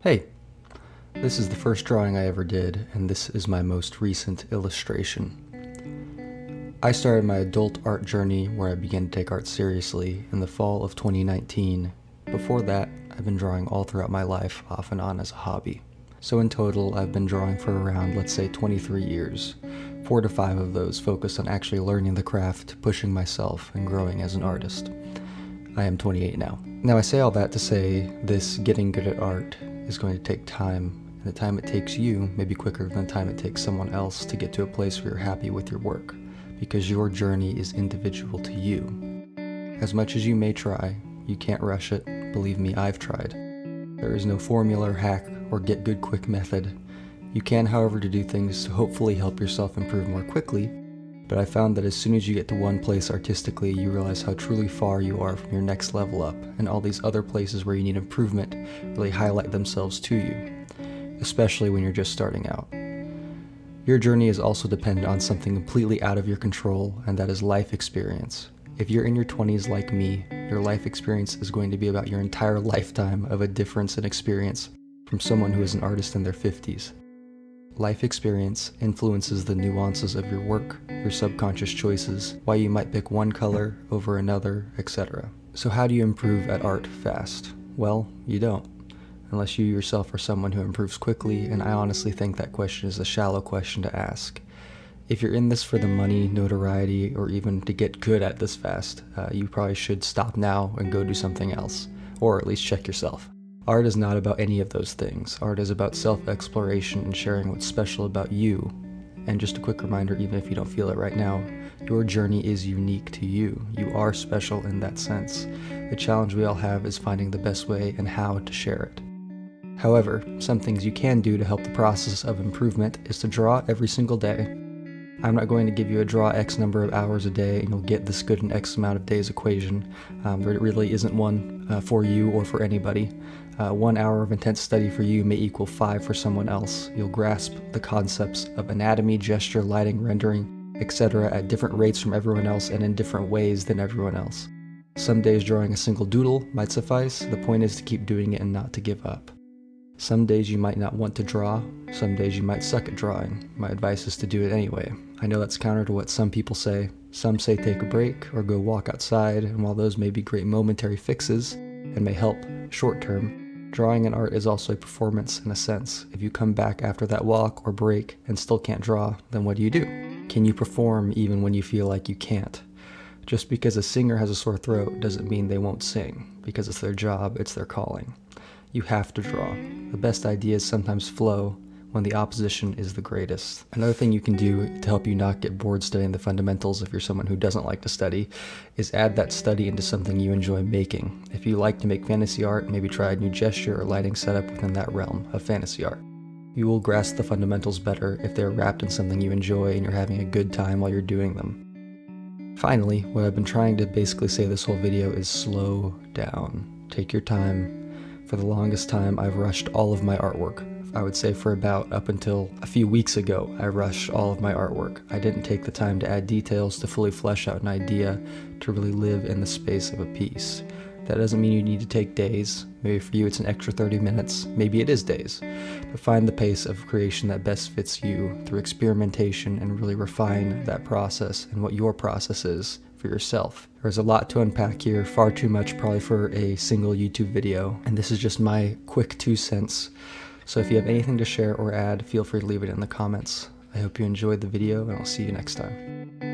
Hey, this is the first drawing I ever did, and this is my most recent illustration. I started my adult art journey where I began to take art seriously in the fall of 2019. Before that, I've been drawing all throughout my life, off and on as a hobby. So in total, I've been drawing for around, let's say, 23 years. 4 to 5 of those focused on actually learning the craft, pushing myself, and growing as an artist. I am 28 now. Now I say all that to say this getting good at art is going to take time, and the time it takes you may be quicker than the time it takes someone else to get to a place where you're happy with your work, because your journey is individual to you. As much as you may try, you can't rush it. Believe me, I've tried. There is no formula or hack or get good quick method. You can, however, do things to hopefully help yourself improve more quickly, but I found that as soon as you get to one place artistically, you realize how truly far you are from your next level up, and all these other places where you need improvement really highlight themselves to you, especially when you're just starting out. Your journey is also dependent on something completely out of your control, and that is life experience. If you're in your 20s like me, your life experience is going to be about your entire lifetime of a difference in experience from someone who is an artist in their 50s. Life experience influences the nuances of your work, your subconscious choices, why you might pick one color over another, etc. So how do you improve at art fast? Well, you don't, unless you yourself are someone who improves quickly, and I honestly think that question is a shallow question to ask. If you're in this for the money, notoriety, or even to get good at this fast, you probably should stop now and go do something else, or at least check yourself. Art is not about any of those things. Art is about self-exploration and sharing what's special about you. And just a quick reminder, even if you don't feel it right now, your journey is unique to you. You are special in that sense. The challenge we all have is finding the best way and how to share it. However, some things you can do to help the process of improvement is to draw every single day. I'm not going to give you a draw X number of hours a day and you'll get this good in X amount of days equation. There really isn't one for you or for anybody. 1 hour of intense study for you may equal 5 for someone else. You'll grasp the concepts of anatomy, gesture, lighting, rendering, etc. at different rates from everyone else and in different ways than everyone else. Some days drawing a single doodle might suffice. The point is to keep doing it and not to give up. Some days you might not want to draw, some days you might suck at drawing. My advice is to do it anyway. I know that's counter to what some people say. Some say take a break or go walk outside, and while those may be great momentary fixes and may help short term, drawing and art is also a performance in a sense. If you come back after that walk or break and still can't draw, then what do? Can you perform even when you feel like you can't? Just because a singer has a sore throat doesn't mean they won't sing, because it's their job, it's their calling. You have to draw. The best ideas sometimes flow when the opposition is the greatest. Another thing you can do to help you not get bored studying the fundamentals if you're someone who doesn't like to study is add that study into something you enjoy making. If you like to make fantasy art, maybe try a new gesture or lighting setup within that realm of fantasy art. You will grasp the fundamentals better if they're wrapped in something you enjoy and you're having a good time while you're doing them. Finally, what I've been trying to basically say this whole video is slow down. Take your time. For the longest time, I've rushed all of my artwork. I would say for about up until a few weeks ago, I rushed all of my artwork. I didn't take the time to add details, to fully flesh out an idea, to really live in the space of a piece. That doesn't mean you need to take days. Maybe for you it's an extra 30 minutes. Maybe it is days. But find the pace of creation that best fits you through experimentation and really refine that process and what your process is for yourself. There's a lot to unpack here, far too much probably for a single YouTube video, and this is just my quick 2 cents. So if you have anything to share or add, feel free to leave it in the comments. I hope you enjoyed the video, and I'll see you next time.